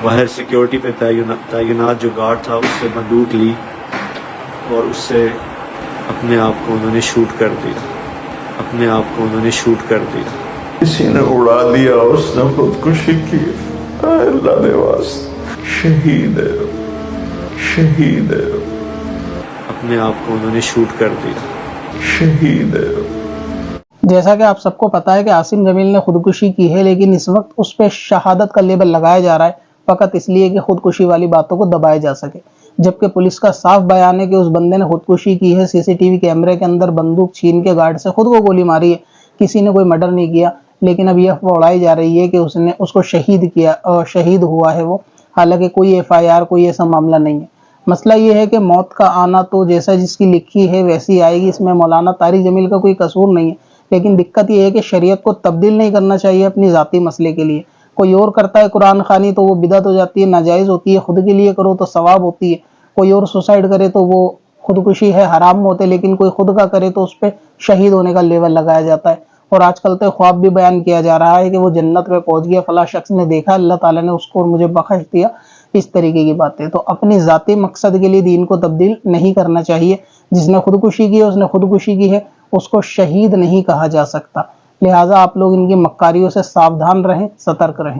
باہر سیکیورٹی پہ تعینات جو گارڈ تھا اس سے بندوق لی اور اس سے اپنے آپ کو انہوں نے شوٹ کر دیا. کسی نے اڑا دیا، اس نے خودکشی کی. اللہ نے واسطے شہید ہے. اپنے آپ کو انہوں نے شوٹ کر دیا. شہید ہے. جیسا کہ آپ سب کو پتا ہے کہ عاصم جمیل نے خودکشی کی ہے، لیکن اس وقت اس پہ شہادت کا لیبل لگایا جا رہا ہے فقط اس لیے کہ خودکشی والی باتوں کو دبایا جا سکے، جبکہ پولیس کا صاف بیان ہے کہ اس بندے نے خودکشی کی ہے. سی سی ٹی وی کیمرے کے اندر بندوق چھین کے گارڈ سے خود کو گولی ماری ہے. کسی نے کوئی مرڈر نہیں کیا، لیکن اب یہ اڑائی جا رہی ہے کہ اس نے اس کو شہید ہوا ہے وہ، حالانکہ کوئی ایف آئی آر کوئی ایسا معاملہ نہیں ہے. مسئلہ یہ ہے کہ موت کا آنا تو جیسا جس کی لکھی ہے ویسی آئے گی، اس میں مولانا طارق جمیل کا کوئی قصور نہیں ہے. لیکن دقت یہ ہے کہ شریعت کو تبدیل نہیں کرنا چاہیے اپنی ذاتی مسئلے کے لیے. کوئی اور کرتا ہے قرآن خوانی تو وہ بدعت ہو جاتی ہے، ناجائز ہوتی ہے. خود کے لیے کرو تو ثواب ہوتی ہے. کوئی اور سوسائڈ کرے تو وہ خودکشی ہے، حرام ہوتے، لیکن کوئی خود کا کرے تو اس پہ شہید ہونے کا لیول لگایا جاتا ہے. اور آج کل تو خواب بھی بیان کیا جا رہا ہے کہ وہ جنت میں پہنچ گیا، فلاں شخص نے دیکھا، اللہ تعالیٰ نے اس کو اور مجھے بخش دیا. اس طریقے کی باتیں تو اپنی ذاتی مقصد کے لیے دین کو تبدیل نہیں کرنا چاہیے. جس نے خودکشی کی ہے اس نے خودکشی کی ہے، اس کو شہید نہیں کہا جا سکتا. لہٰذا آپ لوگ ان کی مکاریوں سے ساودھان رہیں، سترک رہیں.